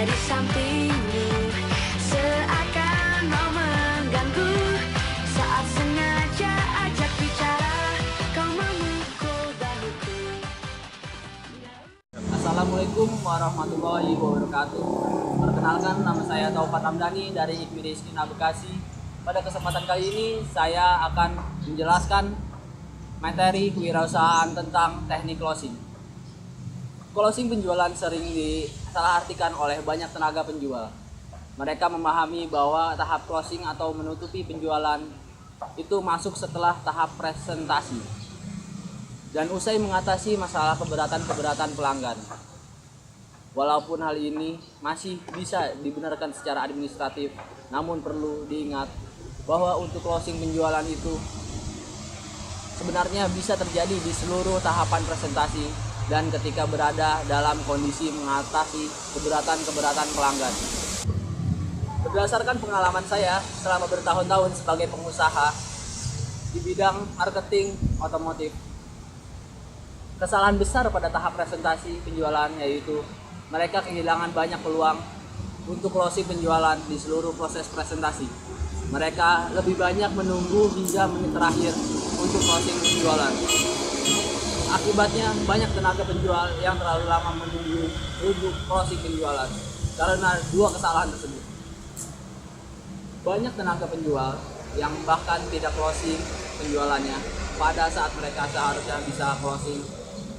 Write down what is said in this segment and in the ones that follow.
di sampingmu, seakan mau mengganggu. Saat sengaja ajak bicara, kau memukul bahuku. Assalamualaikum warahmatullahi wabarakatuh. Perkenalkan, nama saya Taufat Ramdhani dari IPB Iskina Bekasi. Pada kesempatan kali ini saya akan menjelaskan materi kewirausahaan tentang teknik closing. Closing penjualan sering disalahartikan oleh banyak tenaga penjual. Mereka memahami bahwa tahap closing atau menutupi penjualan itu masuk setelah tahap presentasi dan usai mengatasi masalah keberatan pelanggan. Walaupun hal ini masih bisa dibenarkan secara administratif, namun perlu diingat bahwa untuk closing penjualan itu sebenarnya bisa terjadi di seluruh tahapan presentasi dan ketika berada dalam kondisi mengatasi keberatan pelanggan. Berdasarkan pengalaman saya selama bertahun-tahun sebagai pengusaha di bidang marketing otomotif, kesalahan besar pada tahap presentasi penjualan yaitu mereka kehilangan banyak peluang untuk closing penjualan di seluruh proses presentasi. Mereka lebih banyak menunggu hingga menit terakhir untuk closing penjualan. Akibatnya banyak tenaga penjual yang terlalu lama menunggu untuk closing penjualan karena dua kesalahan tersebut. Banyak tenaga penjual yang bahkan tidak closing penjualannya pada saat mereka seharusnya bisa closing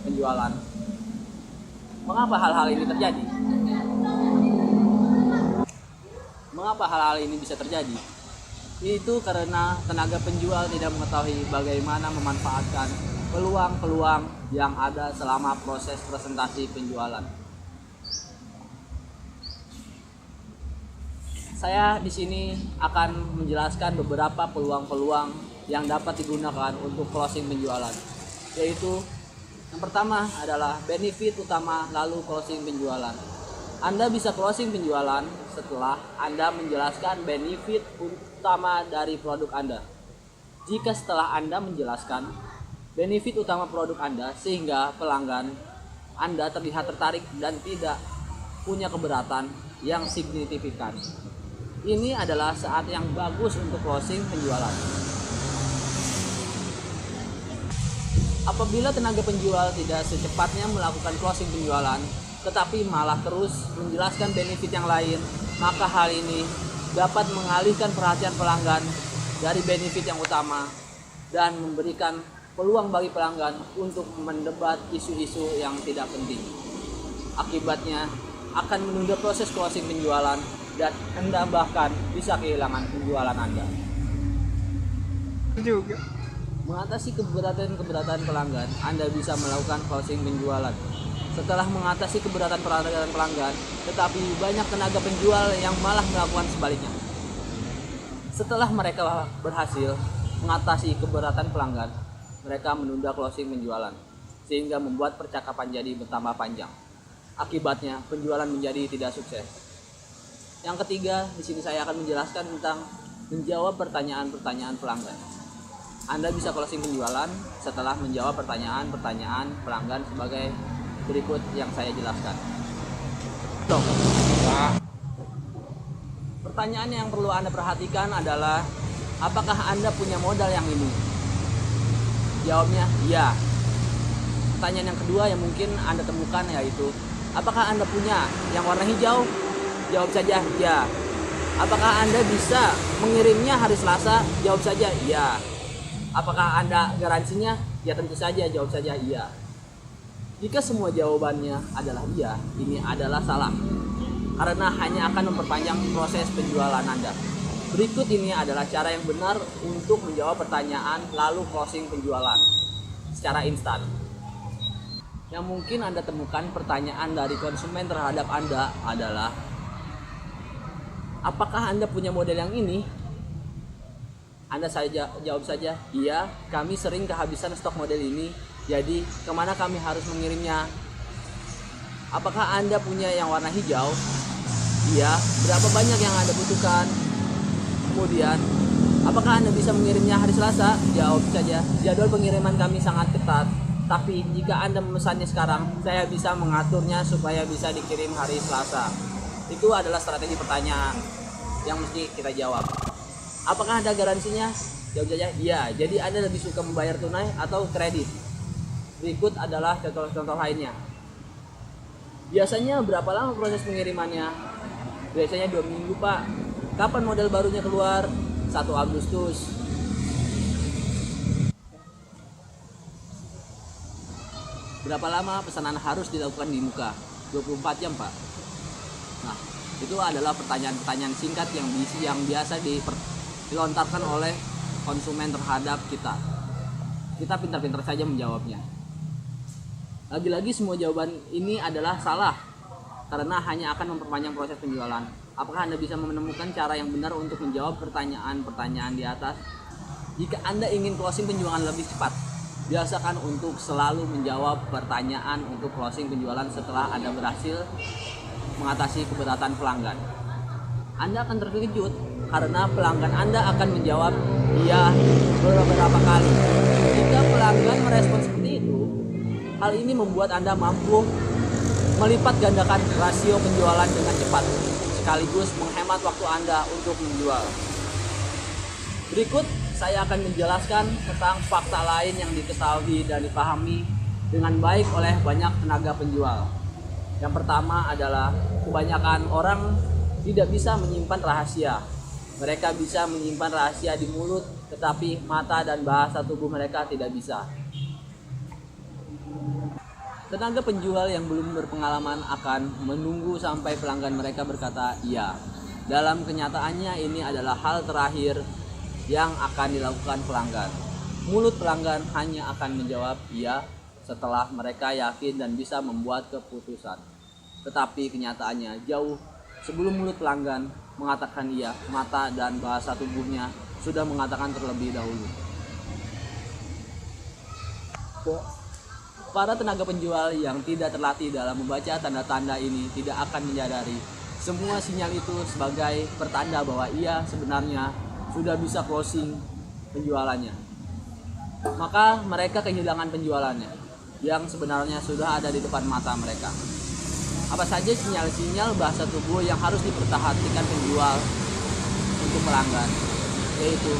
penjualan. Mengapa hal-hal ini terjadi? Mengapa hal-hal ini bisa terjadi? Itu karena tenaga penjual tidak mengetahui bagaimana memanfaatkan peluang-peluang yang ada selama proses presentasi penjualan. Saya di sini akan menjelaskan beberapa peluang-peluang yang dapat digunakan untuk closing penjualan, yaitu yang pertama adalah benefit utama lalu closing penjualan. Anda bisa closing penjualan setelah Anda menjelaskan benefit utama dari produk Anda. Jika setelah Anda menjelaskan benefit utama produk Anda sehingga pelanggan Anda terlihat tertarik dan tidak punya keberatan yang signifikan, ini adalah saat yang bagus untuk closing penjualan. Apabila tenaga penjual tidak secepatnya melakukan closing penjualan, tetapi malah terus menjelaskan benefit yang lain, maka hal ini dapat mengalihkan perhatian pelanggan dari benefit yang utama dan memberikan peluang bagi pelanggan untuk mendebat isu-isu yang tidak penting. Akibatnya akan menunda proses closing penjualan dan Anda bahkan bisa kehilangan penjualan Anda. Juga. Mengatasi keberatan pelanggan, Anda bisa melakukan closing penjualan. Setelah mengatasi keberatan pelanggan, tetapi banyak tenaga penjual yang malah melakukan sebaliknya. Setelah mereka berhasil mengatasi keberatan pelanggan, mereka menunda closing penjualan, sehingga membuat percakapan jadi bertambah panjang. Akibatnya, penjualan menjadi tidak sukses. Yang ketiga, di sini saya akan menjelaskan tentang menjawab pertanyaan-pertanyaan pelanggan. Anda bisa closing penjualan setelah menjawab pertanyaan-pertanyaan pelanggan sebagai berikut yang saya jelaskan. Pertanyaan yang perlu Anda perhatikan adalah, apakah Anda punya modal yang ini? Jawabnya, iya. Pertanyaan yang kedua yang mungkin Anda temukan yaitu, apakah Anda punya yang warna hijau? Jawab saja, iya. Apakah Anda bisa mengirimnya hari Selasa? Jawab saja, iya. Apakah Anda garansinya? Ya tentu saja, jawab saja iya. Jika semua jawabannya adalah iya, ini adalah salah, karena hanya akan memperpanjang proses penjualan Anda. Berikut ini adalah cara yang benar untuk menjawab pertanyaan lalu closing penjualan secara instan. Yang mungkin Anda temukan pertanyaan dari konsumen terhadap Anda adalah, apakah Anda punya model yang ini? Anda saja jawab saja, iya, kami sering kehabisan stok model ini, jadi kemana kami harus mengirimnya? Apakah Anda punya yang warna hijau? Iya, berapa banyak yang Anda butuhkan? Kemudian, apakah Anda bisa mengirimnya hari Selasa? Jawab saja, jadwal pengiriman kami sangat ketat, tapi jika Anda memesannya sekarang, saya bisa mengaturnya supaya bisa dikirim hari Selasa. Itu adalah strategi pertanyaan yang mesti kita jawab. Apakah ada garansinya? Jawab saja iya. Jadi Anda lebih suka membayar tunai atau kredit? Berikut adalah contoh-contoh lainnya. Biasanya berapa lama proses pengirimannya? Biasanya 2 minggu Pak. Kapan model barunya keluar? 1 Agustus. Berapa lama pesanan harus dilakukan di muka? 24 jam Pak. Nah, itu adalah pertanyaan-pertanyaan singkat yang biasa dilontarkan oleh konsumen terhadap kita. Kita pintar-pintar saja menjawabnya. Lagi-lagi semua jawaban ini adalah salah karena hanya akan memperpanjang proses penjualan. Apakah Anda bisa menemukan cara yang benar untuk menjawab pertanyaan-pertanyaan di atas? Jika Anda ingin closing penjualan lebih cepat, biasakan untuk selalu menjawab pertanyaan untuk closing penjualan setelah Anda berhasil mengatasi keberatan pelanggan. Anda akan terkejut karena pelanggan Anda akan menjawab iya beberapa kali. Jika pelanggan merespon seperti itu, hal ini membuat Anda mampu melipat gandakan rasio penjualan dengan cepat, sekaligus menghemat waktu Anda untuk menjual. Berikut saya akan menjelaskan tentang fakta lain yang diketahui dan dipahami dengan baik oleh banyak tenaga penjual. Yang pertama adalah kebanyakan orang tidak bisa menyimpan rahasia. Mereka bisa menyimpan rahasia di mulut, tetapi mata dan bahasa tubuh mereka tidak bisa. Tenaga penjual yang belum berpengalaman akan menunggu sampai pelanggan mereka berkata iya. Dalam kenyataannya ini adalah hal terakhir yang akan dilakukan pelanggan. Mulut pelanggan hanya akan menjawab iya setelah mereka yakin dan bisa membuat keputusan. Tetapi kenyataannya jauh sebelum mulut pelanggan mengatakan iya, mata dan bahasa tubuhnya sudah mengatakan terlebih dahulu. Para tenaga penjual yang tidak terlatih dalam membaca tanda-tanda ini tidak akan menyadari semua sinyal itu sebagai pertanda bahwa ia sebenarnya sudah bisa closing penjualannya. Maka mereka kehilangan penjualannya yang sebenarnya sudah ada di depan mata mereka. Apa saja sinyal-sinyal bahasa tubuh yang harus diperhatikan penjual untuk pelanggan? Yaitu,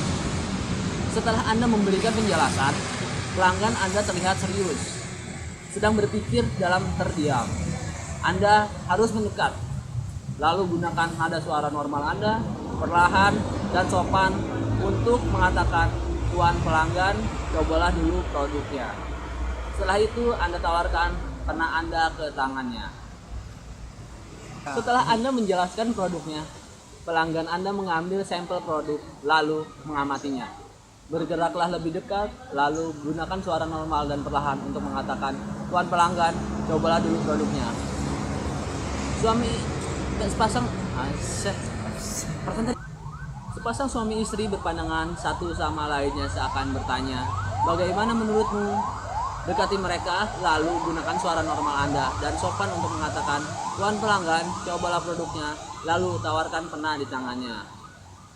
setelah Anda memberikan penjelasan, pelanggan Anda terlihat serius, sedang berpikir dalam terdiam. Anda harus mendekat, lalu gunakan nada suara normal Anda, perlahan dan sopan untuk mengatakan, "Tuan pelanggan, cobalah dulu produknya." Setelah itu Anda tawarkan pena Anda ke tangannya. Setelah Anda menjelaskan produknya, pelanggan Anda mengambil sampel produk lalu mengamatinya. Bergeraklah lebih dekat, lalu gunakan suara normal dan perlahan untuk mengatakan, "Tuan pelanggan, cobalah dulu produknya." Sepasang suami istri berpandangan satu sama lainnya seakan bertanya, "Bagaimana menurutmu?" Dekati mereka, lalu gunakan suara normal Anda dan sopan untuk mengatakan, "Tuan pelanggan, cobalah produknya," lalu tawarkan pena di tangannya.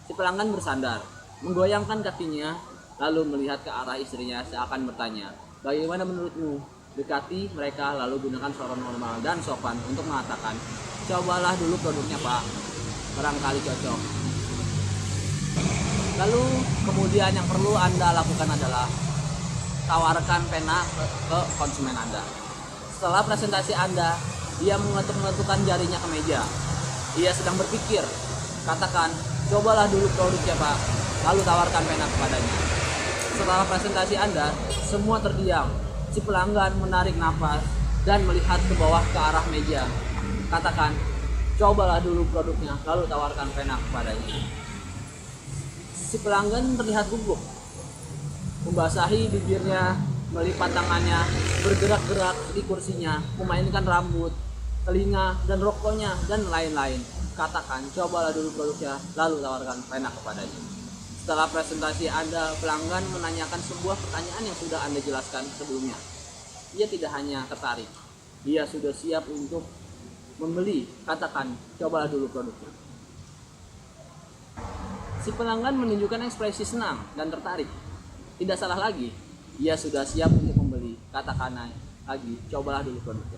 Si pelanggan bersandar, menggoyangkan kakinya, lalu melihat ke arah istrinya seakan bertanya, "Bagaimana menurutmu?" Dekati mereka, lalu gunakan suara normal dan sopan untuk mengatakan, "Cobalah dulu produknya Pak, barangkali cocok." Lalu kemudian yang perlu Anda lakukan adalah tawarkan pena ke konsumen Anda. Setelah presentasi Anda, dia meletuk-letukkan jarinya ke meja. Ia sedang berpikir. Katakan, "Cobalah dulu produknya Pak," lalu tawarkan pena kepadanya. Setelah presentasi Anda, semua terdiam. Si pelanggan menarik nafas dan melihat ke bawah ke arah meja. Katakan, "Cobalah dulu produknya," lalu tawarkan pena kepadanya. Si pelanggan terlihat gugup, membasahi bibirnya, melipat tangannya, bergerak-gerak di kursinya, memainkan rambut, telinga, dan rokoknya, dan lain-lain. Katakan, "Cobalah dulu produknya," lalu tawarkan pena kepadanya. Setelah presentasi Anda, pelanggan menanyakan sebuah pertanyaan yang sudah Anda jelaskan sebelumnya. Ia tidak hanya tertarik, dia sudah siap untuk membeli. Katakan, "Cobalah dulu produknya." Si pelanggan menunjukkan ekspresi senang dan tertarik. Tidak salah lagi, ia sudah siap untuk membeli. Katakan lagi, "Cobalah dulu produknya."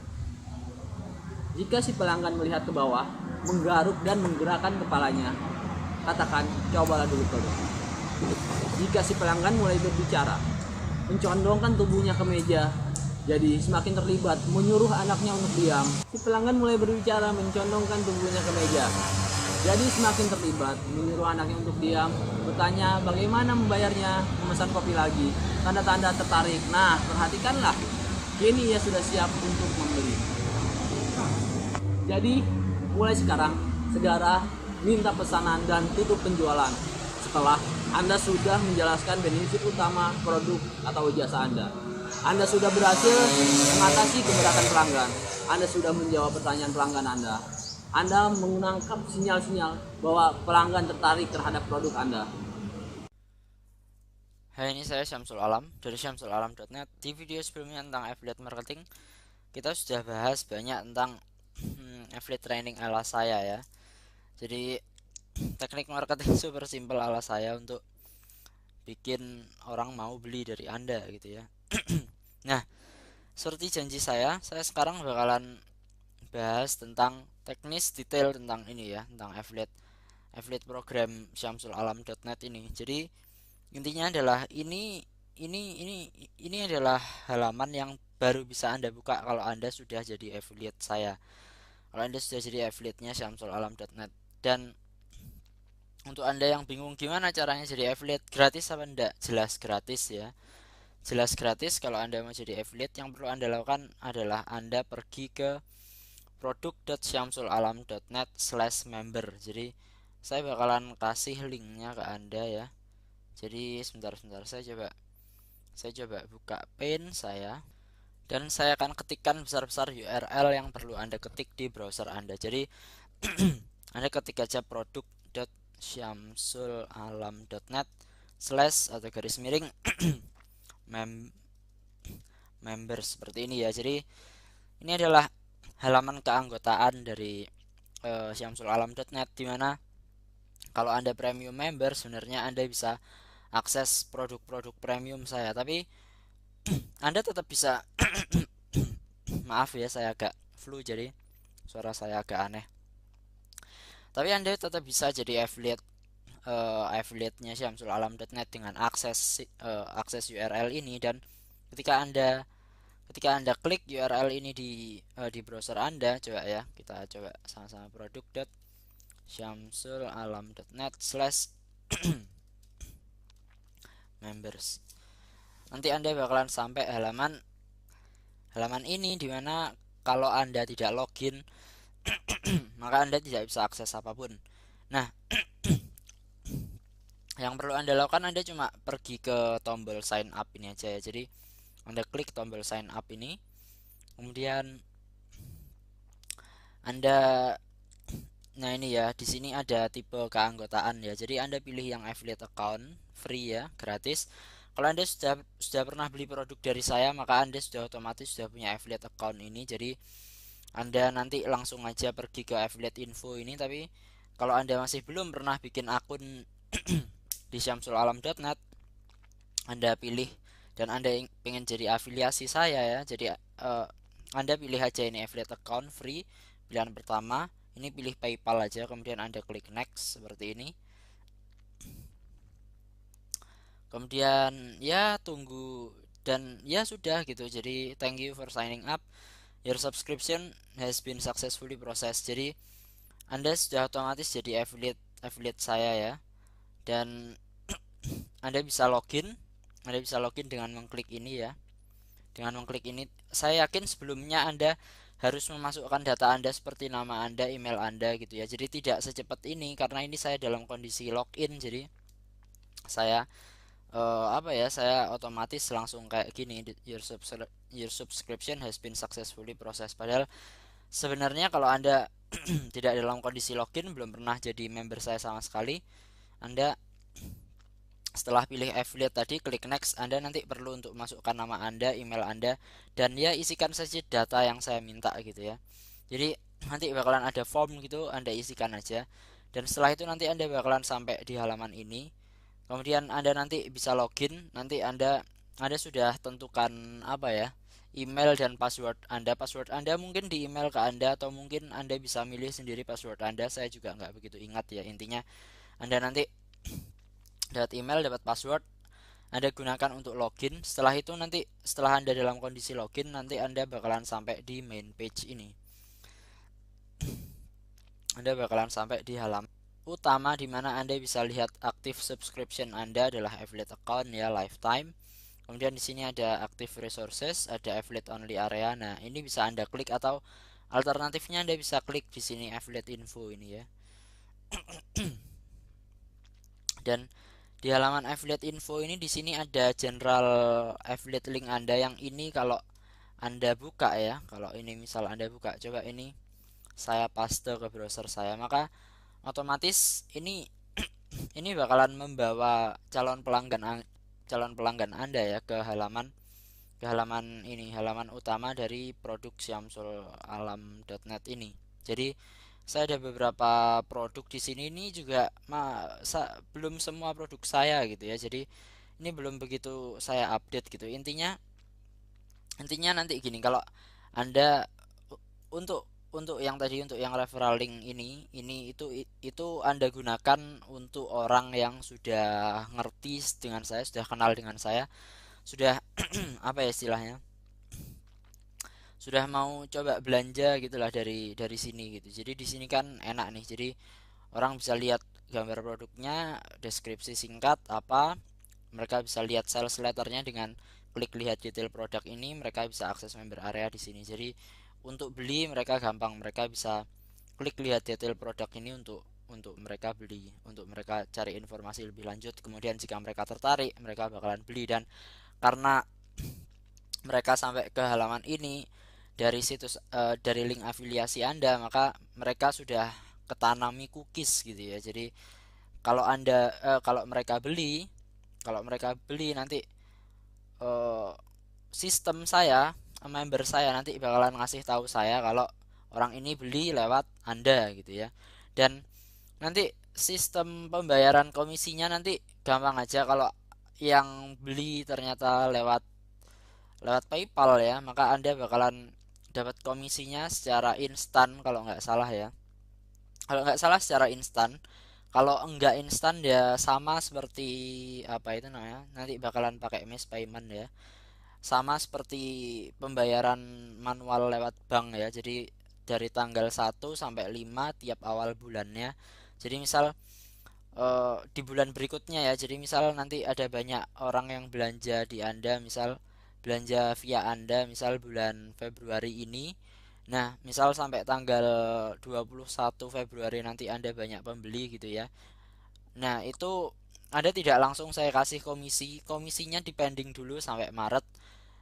Jika si pelanggan melihat ke bawah, menggaruk dan menggerakkan kepalanya. Katakan, cobalah dulu produk. Jika si pelanggan mulai berbicara, mencondongkan tubuhnya ke meja, jadi semakin terlibat, menyuruh anaknya untuk diam. Si pelanggan mulai berbicara, mencondongkan tubuhnya ke meja, jadi semakin terlibat, menyuruh anaknya untuk diam, bertanya bagaimana membayarnya, memesan kopi lagi, tanda-tanda tertarik. Nah, perhatikanlah, kini ia sudah siap untuk membeli. Jadi, mulai sekarang, segera minta pesanan dan tutup penjualan setelah Anda sudah menjelaskan benefit utama produk atau jasa Anda. Anda sudah berhasil mengatasi keberatan pelanggan. Anda sudah menjawab pertanyaan pelanggan Anda. Anda menangkap sinyal-sinyal bahwa pelanggan tertarik terhadap produk Anda. Hai, ini saya Syamsul Alam dari syamsulalam.net. Di video sebelumnya tentang affiliate marketing, kita sudah bahas banyak tentang affiliate training ala saya ya. Jadi teknik marketing super simple ala saya untuk bikin orang mau beli dari Anda gitu ya. Nah, seperti janji saya sekarang bakalan bahas tentang teknis detail tentang ini ya, tentang affiliate program syamsulalam.net ini. Jadi intinya adalah ini adalah halaman yang baru bisa Anda buka kalau Anda sudah jadi affiliate saya. Kalau Anda sudah jadi affiliate-nya syamsulalam.net. Dan untuk Anda yang bingung gimana caranya jadi affiliate, gratis apa enggak? Jelas gratis ya. Jelas gratis. Kalau Anda mau jadi affiliate, yang perlu Anda lakukan adalah Anda pergi ke produk.syamsulalam.net/member. Jadi saya bakalan kasih linknya ke Anda ya. Jadi sebentar saya coba buka pen saya, dan saya akan ketikkan besar-besar URL yang perlu Anda ketik di browser Anda. Jadi Anda ketik aja produk.syamsulalam.net/ atau garis miring member seperti ini ya. Jadi ini adalah halaman keanggotaan dari syamsulalam.net, dimana kalau Anda premium member sebenarnya Anda bisa akses produk-produk premium saya, tapi Anda tetap bisa maaf ya, saya agak flu jadi suara saya agak aneh. Tapi Anda tetap bisa jadi affiliate-nya syamsulalam.net dengan akses URL ini. Dan ketika Anda klik URL ini di browser Anda, coba ya, kita coba sama-sama produk.syamsulalam.net/members. Nanti Anda bakalan sampai halaman ini, dimana kalau Anda tidak login maka Anda tidak bisa akses apapun. Nah, yang perlu Anda lakukan, Anda cuma pergi ke tombol sign up ini aja ya. Jadi Anda klik tombol sign up ini, kemudian Anda, nah ini ya, di sini ada tipe keanggotaan ya. Jadi Anda pilih yang affiliate account free ya, gratis. Kalau Anda sudah pernah beli produk dari saya, maka Anda sudah otomatis sudah punya affiliate account ini. Jadi Anda nanti langsung aja pergi ke affiliate info ini. Tapi kalau Anda masih belum pernah bikin akun di syamsulalam.net, Anda pilih dan Anda ingin jadi afiliasi saya ya. Jadi Anda pilih aja ini affiliate account free, pilihan pertama. Ini pilih PayPal aja, kemudian Anda klik next seperti ini. Kemudian ya tunggu, dan ya sudah gitu. Jadi thank you for signing up, your subscription has been successfully processed. Jadi Anda sudah otomatis jadi affiliate saya ya. Dan Anda bisa login dengan mengklik ini ya. Dengan mengklik ini, saya yakin sebelumnya Anda harus memasukkan data Anda seperti nama Anda, email Anda gitu ya. Jadi tidak secepat ini, karena ini saya dalam kondisi login. Jadi saya saya otomatis langsung kayak gini, your subscription has been successfully processed. Padahal sebenarnya kalau Anda tidak dalam kondisi login, belum pernah jadi member saya sama sekali, Anda setelah pilih affiliate tadi, klik next, Anda nanti perlu untuk masukkan nama Anda, email Anda, dan ya isikan saja data yang saya minta gitu ya. Jadi nanti bakalan ada form gitu, Anda isikan aja. Dan setelah itu nanti Anda bakalan sampai di halaman ini. Kemudian Anda nanti bisa login. Nanti Anda sudah tentukan email dan password Anda. Password Anda mungkin di email ke Anda, atau mungkin Anda bisa milih sendiri password Anda. Saya juga nggak begitu ingat ya. Intinya Anda nanti dapat email, dapat password, Anda gunakan untuk login. Setelah itu nanti setelah Anda dalam kondisi login, nanti Anda bakalan sampai di main page ini. Anda bakalan sampai di halaman utama di mana Anda bisa lihat aktif subscription Anda adalah affiliate account ya, lifetime. Kemudian di sini ada active resources, ada affiliate only area. Nah, ini bisa Anda klik, atau alternatifnya Anda bisa klik di sini affiliate info ini ya. Dan di halaman affiliate info ini di sini ada general affiliate link Anda, yang ini kalau Anda buka ya, kalau ini misal Anda buka, coba ini saya paste ke browser saya, maka otomatis ini ini bakalan membawa calon pelanggan Anda ya ke halaman ini, halaman utama dari produk syamsulalam.net ini. Jadi saya ada beberapa produk di sini, ini juga belum semua produk saya gitu ya. Jadi ini belum begitu saya update gitu. Intinya nanti gini, kalau Anda untuk yang tadi, untuk yang referral link ini itu Anda gunakan untuk orang yang sudah ngerti dengan saya, sudah kenal dengan saya, sudah apa ya istilahnya, sudah mau coba belanja gitulah dari sini gitu. Jadi di sini kan enak nih. Jadi orang bisa lihat gambar produknya, deskripsi singkat apa, mereka bisa lihat sales letternya. Dengan klik lihat detail produk ini, mereka bisa akses member area di sini. Jadi untuk beli mereka gampang, mereka bisa klik lihat detail produk ini untuk mereka beli, untuk mereka cari informasi lebih lanjut. Kemudian jika mereka tertarik, mereka bakalan beli. Dan karena mereka sampai ke halaman ini dari dari link afiliasi Anda, maka mereka sudah ketanami cookies gitu ya. Jadi kalau kalau mereka beli nanti eh, sistem saya, member saya nanti bakalan ngasih tahu saya kalau orang ini beli lewat Anda gitu ya. Dan nanti sistem pembayaran komisinya nanti gampang aja. Kalau yang beli ternyata lewat PayPal ya, maka Anda bakalan dapat komisinya secara instan kalau nggak salah ya. Kalau nggak salah secara instan. Kalau enggak instan ya sama seperti apa itu namanya, nanti bakalan pakai mesh payment ya. Sama seperti pembayaran manual lewat bank ya. Jadi dari tanggal 1 sampai 5 tiap awal bulannya. Jadi misal di bulan berikutnya ya. Jadi misal nanti ada banyak orang yang belanja di Anda, misal belanja via Anda misal bulan Februari ini. Nah, misal sampai tanggal 21 Februari nanti Anda banyak pembeli gitu ya. Nah, itu Anda tidak langsung saya kasih komisi. Komisinya dipending dulu sampai Maret.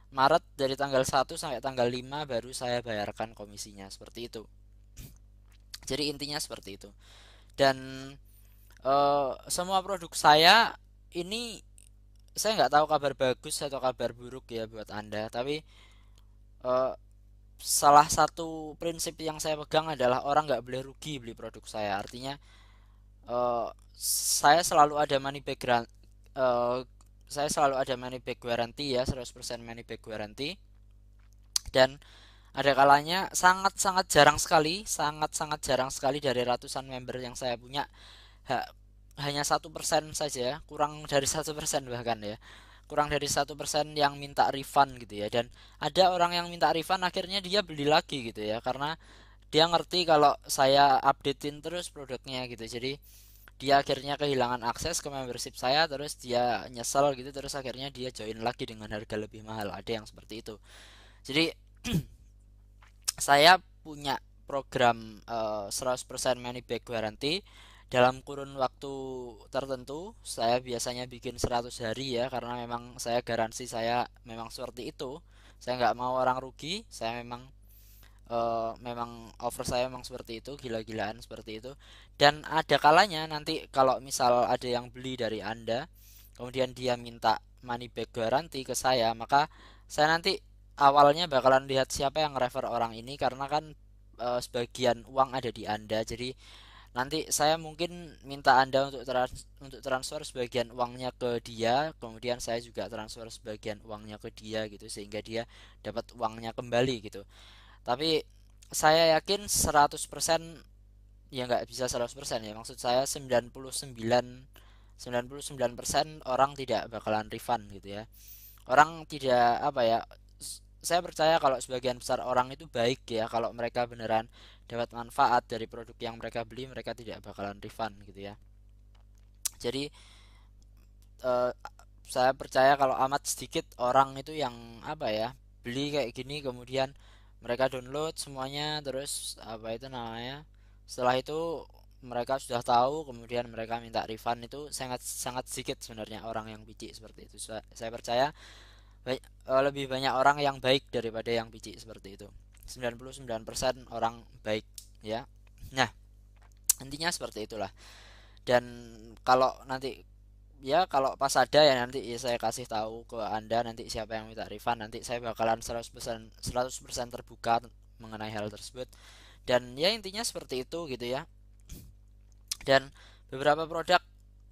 Maret dari tanggal 1 sampai tanggal 5 baru saya bayarkan komisinya, seperti itu. Jadi intinya seperti itu. Dan semua produk saya ini, saya nggak tahu kabar bagus atau kabar buruk ya buat Anda, tapi eh, salah satu prinsip yang saya pegang adalah orang nggak boleh rugi beli produk saya. Artinya saya selalu ada money back saya selalu ada money back guarantee ya, 100% money back guarantee. Dan ada kalanya sangat-sangat jarang sekali dari ratusan member yang saya punya, hanya 1% saja ya, kurang dari 1% bahkan ya, kurang dari 1% yang minta refund gitu ya. Dan ada orang yang minta refund akhirnya dia beli lagi gitu ya, karena dia ngerti kalau saya updatein terus produknya gitu. Jadi dia akhirnya kehilangan akses ke membership saya, terus dia nyesel gitu, terus akhirnya dia join lagi dengan harga lebih mahal. Ada yang seperti itu. Jadi saya punya program 100% money back guarantee dalam kurun waktu tertentu. Saya biasanya bikin 100 hari ya, karena memang saya garansi saya memang seperti itu. Saya nggak mau orang rugi. Saya memang offer saya memang seperti itu, gila-gilaan seperti itu. Dan ada kalanya nanti kalau misal ada yang beli dari Anda, kemudian dia minta money back guarantee ke saya, maka saya nanti awalnya bakalan lihat siapa yang refer orang ini, karena kan sebagian uang ada di Anda. Jadi nanti saya mungkin minta Anda untuk transfer sebagian uangnya ke dia, kemudian saya juga transfer sebagian uangnya ke dia gitu sehingga dia dapat uangnya kembali gitu. Tapi saya yakin 100%, ya nggak bisa 100% ya, maksud saya 99% orang tidak bakalan refund gitu ya. Orang tidak apa ya, saya percaya kalau sebagian besar orang itu baik ya, kalau mereka beneran dapat manfaat dari produk yang mereka beli, mereka tidak bakalan refund gitu ya. Jadi eh, saya percaya kalau amat sedikit orang itu yang apa ya, beli kayak gini kemudian mereka download semuanya, terus apa itu namanya, setelah itu mereka sudah tahu kemudian mereka minta refund. Itu sangat sangat sedikit sebenarnya orang yang picik seperti itu. Saya percaya lebih banyak orang yang baik daripada yang picik seperti itu. 99% orang baik ya. Nah, intinya seperti itulah. Dan kalau nanti, ya kalau pas ada ya nanti ya saya kasih tahu ke Anda nanti siapa yang minta refund. Nanti saya bakalan 100% terbuka mengenai hal tersebut. Dan ya intinya seperti itu gitu ya. Dan beberapa produk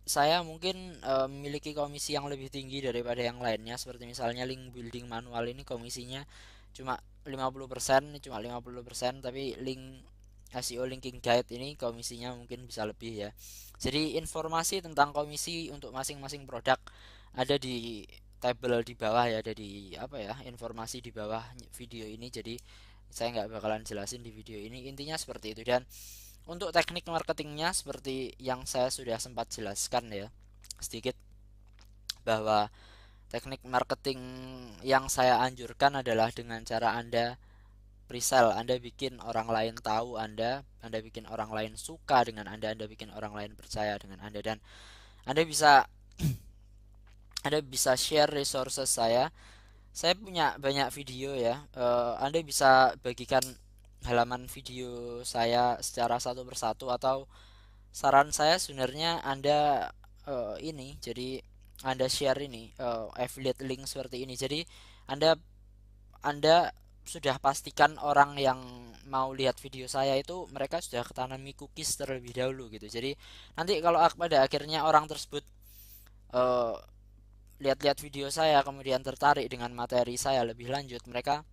saya mungkin memiliki komisi yang lebih tinggi daripada yang lainnya, seperti misalnya link building manual ini komisinya cuma 50%, cuma 50%, tapi link SEO linking guide ini komisinya mungkin bisa lebih ya. Jadi informasi tentang komisi untuk masing-masing produk ada di tabel di bawah ya, ada di apa ya, informasi di bawah video ini. Jadi saya nggak bakalan jelasin di video ini, intinya seperti itu. Dan untuk teknik marketingnya seperti yang saya sudah sempat jelaskan ya sedikit, bahwa teknik marketing yang saya anjurkan adalah dengan cara Anda presale, Anda bikin orang lain tahu Anda bikin orang lain suka dengan Anda bikin orang lain percaya dengan Anda. Dan Anda bisa Anda bisa share resources saya punya banyak video ya. Anda bisa bagikan halaman video saya secara satu persatu, atau saran saya sebenarnya Anda ini, jadi Anda share ini affiliate link seperti ini. Jadi Anda Anda sudah pastikan orang yang mau lihat video saya itu mereka sudah ketanami cookies terlebih dahulu gitu. Jadi nanti kalau pada akhirnya orang tersebut eh, lihat-lihat video saya kemudian tertarik dengan materi saya lebih lanjut, mereka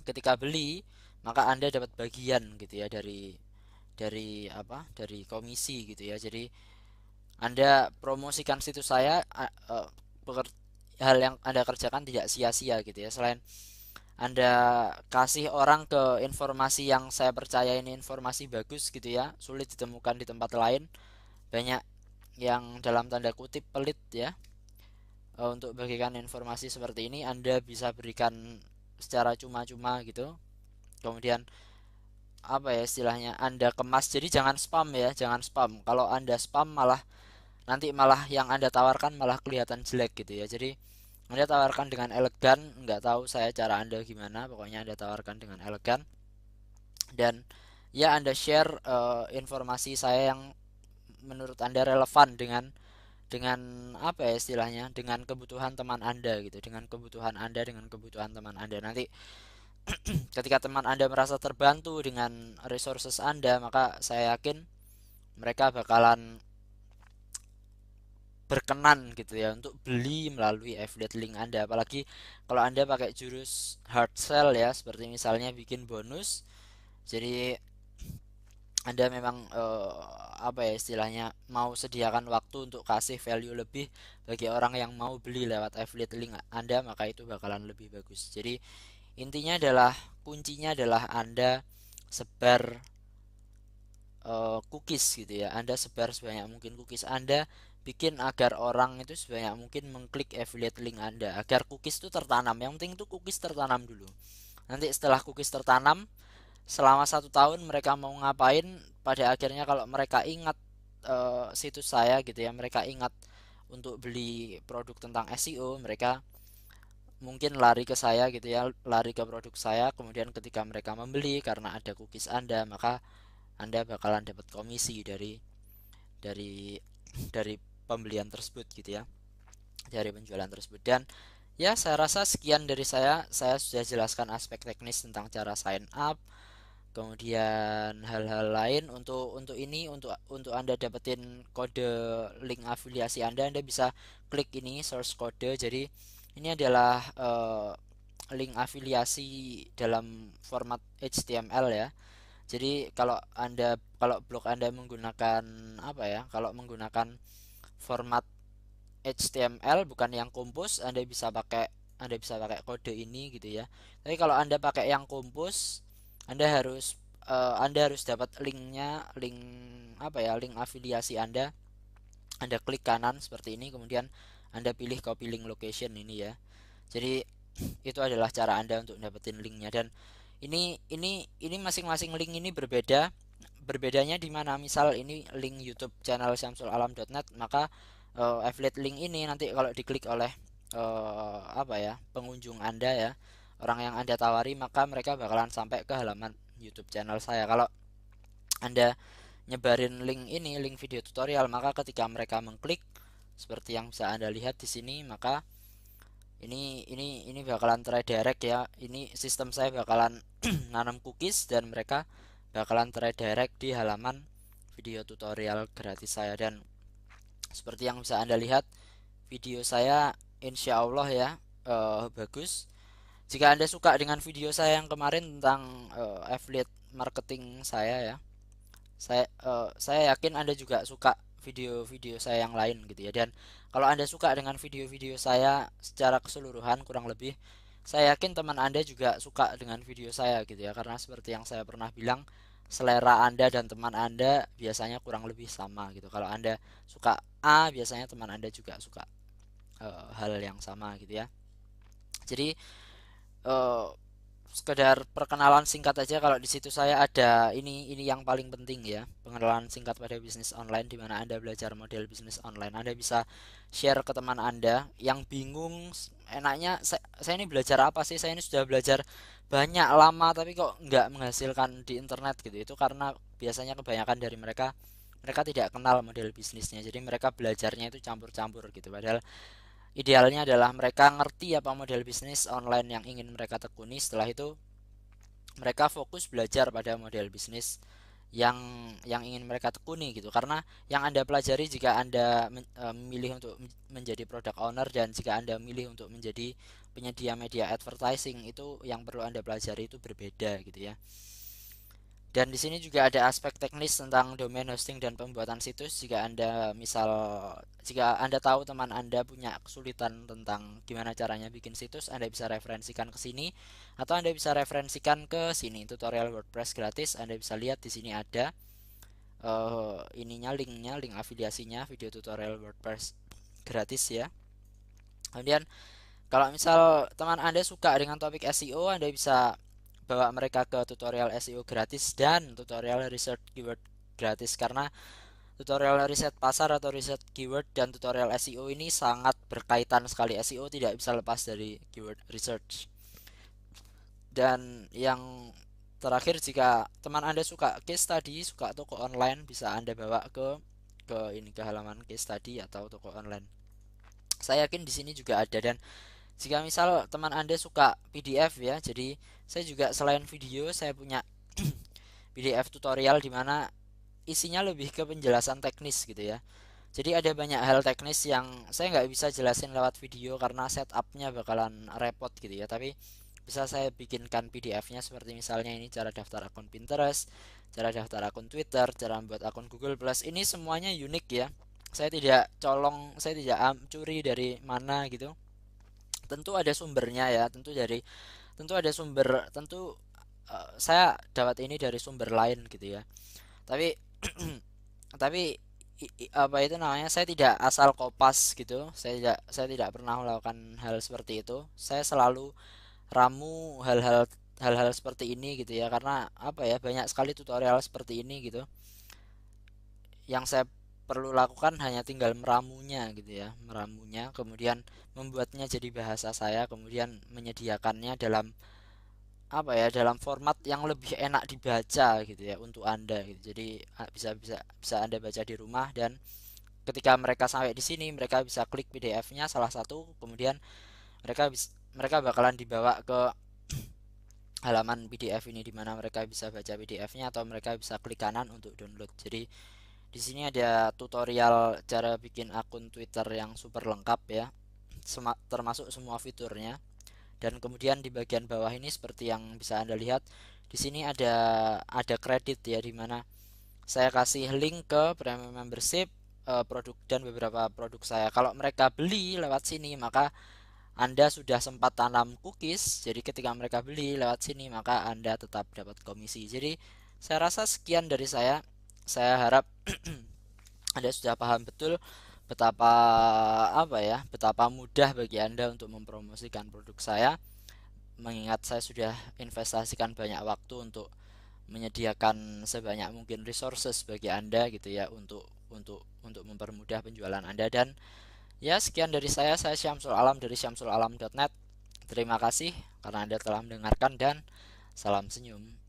ketika beli maka Anda dapat bagian gitu ya dari apa, dari komisi gitu ya. Jadi Anda promosikan situs saya, hal yang Anda kerjakan tidak sia-sia gitu ya. Selain Anda kasih orang ke informasi yang saya percaya ini informasi bagus gitu ya, sulit ditemukan di tempat lain, banyak yang dalam tanda kutip pelit ya, untuk bagikan informasi seperti ini Anda bisa berikan secara cuma-cuma gitu. Kemudian apa ya istilahnya, Anda kemas, jadi jangan spam ya, jangan spam. Kalau Anda spam malah nanti malah yang Anda tawarkan malah kelihatan jelek gitu ya. Jadi Anda tawarkan dengan elegan, nggak tahu saya cara Anda gimana, pokoknya Anda tawarkan dengan elegan. Dan ya Anda share informasi saya yang menurut Anda relevan dengan apa ya istilahnya, dengan kebutuhan teman Anda gitu, dengan kebutuhan Anda, dengan kebutuhan teman Anda. Nanti ketika teman Anda merasa terbantu dengan resources Anda, maka saya yakin mereka bakalan berkenan gitu ya untuk beli melalui affiliate link Anda. Apalagi kalau Anda pakai jurus hard sell ya, seperti misalnya bikin bonus. Jadi Anda memang apa ya istilahnya, mau sediakan waktu untuk kasih value lebih bagi orang yang mau beli lewat affiliate link Anda, maka itu bakalan lebih bagus. Jadi intinya adalah, kuncinya adalah Anda sebar cookies gitu ya. Anda sebar sebanyak mungkin cookies Anda, bikin agar orang itu sebanyak mungkin mengklik affiliate link Anda agar cookies itu tertanam. Yang penting itu cookies tertanam dulu. Nanti setelah cookies tertanam selama 1 tahun mereka mau ngapain, pada akhirnya kalau mereka ingat situs saya gitu ya, mereka ingat untuk beli produk tentang SEO, mereka mungkin lari ke saya gitu ya, lari ke produk saya. Kemudian ketika mereka membeli karena ada cookies Anda, maka Anda bakalan dapat komisi dari dari pembelian tersebut gitu ya, dari penjualan tersebut. Dan ya saya rasa sekian dari saya sudah jelaskan aspek teknis tentang cara sign up, Kemudian hal-hal lain untuk ini untuk Anda dapetin kode link afiliasi Anda bisa klik ini source code. Jadi ini adalah link afiliasi dalam format HTML ya. Jadi kalau blog Anda menggunakan apa ya? Kalau menggunakan format HTML bukan yang Compass, Anda bisa pakai kode ini gitu ya. Tapi kalau Anda pakai yang Compass, Anda harus dapat link apa ya, link afiliasi Anda. Anda klik kanan seperti ini, kemudian Anda pilih copy link location ini ya. Jadi itu adalah cara Anda untuk dapetin linknya. Dan ini masing-masing link ini berbeda. Berbedanya di mana? Misal ini link YouTube channel syamsulalam.net, maka affiliate link ini nanti kalau diklik oleh apa ya, pengunjung Anda ya, orang yang Anda tawari, maka mereka bakalan sampai ke halaman YouTube channel saya. Kalau Anda nyebarin link ini, link video tutorial, maka ketika mereka mengklik seperti yang bisa Anda lihat di sini, maka ini bakalan redirect ya. Ini sistem saya bakalan nanam cookies dan mereka bakalan redirect di halaman video tutorial gratis saya. Dan seperti yang bisa Anda lihat, video saya insya Allah ya bagus. Jika Anda suka dengan video saya yang kemarin tentang affiliate marketing saya ya, saya yakin Anda juga suka video-video saya yang lain gitu ya. Dan kalau Anda suka dengan video-video saya secara keseluruhan kurang lebih, saya yakin teman Anda juga suka dengan video saya gitu ya. Karena seperti yang saya pernah bilang, selera Anda dan teman Anda biasanya kurang lebih sama gitu. Kalau Anda suka A, biasanya teman Anda juga suka hal yang sama gitu ya. Jadi sekedar perkenalan singkat aja, kalau di situ saya ada ini yang paling penting ya, pengenalan singkat pada bisnis online, di mana Anda belajar model bisnis online. Anda bisa share ke teman Anda yang bingung enaknya saya ini belajar apa sih, saya ini sudah belajar banyak lama tapi kok nggak menghasilkan di internet gitu. Itu karena biasanya kebanyakan dari mereka tidak kenal model bisnisnya, jadi mereka belajarnya itu campur-campur gitu. Padahal idealnya adalah mereka ngerti apa model bisnis online yang ingin mereka tekuni. Setelah itu mereka fokus belajar pada model bisnis yang ingin mereka tekuni gitu. Karena yang Anda pelajari jika Anda memilih untuk menjadi product owner dan jika Anda memilih untuk menjadi penyedia media advertising, itu yang perlu Anda pelajari itu berbeda gitu ya. Dan di sini juga ada aspek teknis tentang domain hosting dan pembuatan situs. Jika Anda tahu teman Anda punya kesulitan tentang gimana caranya bikin situs, Anda bisa referensikan ke sini atau Anda bisa referensikan ke sini, tutorial WordPress gratis. Anda bisa lihat di sini ada linknya, link afiliasinya, video tutorial WordPress gratis ya. Kemudian kalau misal teman Anda suka dengan topik SEO, Anda bisa bawa mereka ke tutorial SEO gratis dan tutorial research keyword gratis. Karena tutorial riset pasar atau riset keyword dan tutorial SEO ini sangat berkaitan sekali. SEO tidak bisa lepas dari keyword research. Dan yang terakhir, jika teman Anda suka case study, suka toko online, bisa Anda bawa ke halaman case study atau toko online. Saya yakin di sini juga ada. Dan jika misal teman Anda suka PDF ya, jadi saya juga selain video, saya punya PDF tutorial di mana isinya lebih ke penjelasan teknis gitu ya. Jadi ada banyak hal teknis yang saya nggak bisa jelasin lewat video karena setupnya bakalan repot gitu ya. Tapi bisa saya bikinkan PDF-nya, seperti misalnya ini cara daftar akun Pinterest, cara daftar akun Twitter, cara membuat akun Google Plus. Ini semuanya unik ya. Saya tidak saya tidak curi dari mana gitu. Tentu ada sumbernya ya, tentu ada sumber, saya dapat ini dari sumber lain gitu ya. Tapi tapi apa itu namanya, saya tidak asal kopas gitu. Saya tidak pernah melakukan hal seperti itu. Saya selalu ramu hal-hal seperti ini gitu ya, karena apa ya, banyak sekali tutorial seperti ini gitu. Yang saya perlu lakukan hanya tinggal meramunya gitu ya, kemudian membuatnya jadi bahasa saya, kemudian menyediakannya dalam apa ya, dalam format yang lebih enak dibaca gitu ya untuk Anda gitu. Jadi bisa Anda baca di rumah, dan ketika mereka sampai di sini mereka bisa klik PDF-nya salah satu, kemudian mereka bakalan dibawa ke halaman PDF ini, di mana mereka bisa baca PDF-nya atau mereka bisa klik kanan untuk download. Jadi di sini ada tutorial cara bikin akun Twitter yang super lengkap ya, termasuk semua fiturnya. Dan kemudian di bagian bawah ini seperti yang bisa Anda lihat, di sini ada kredit ya, di mana saya kasih link ke premium membership, produk dan beberapa produk saya. Kalau mereka beli lewat sini, maka Anda sudah sempat tanam cookies. Jadi ketika mereka beli lewat sini, maka Anda tetap dapat komisi. Jadi saya rasa sekian dari saya. Saya harap Anda sudah paham betul betapa betapa mudah bagi Anda untuk mempromosikan produk saya, mengingat saya sudah investasikan banyak waktu untuk menyediakan sebanyak mungkin resources bagi Anda gitu ya, untuk mempermudah penjualan Anda. Dan ya, sekian dari saya Syamsul Alam dari syamsulalam.net. Terima kasih karena Anda telah mendengarkan, dan salam senyum.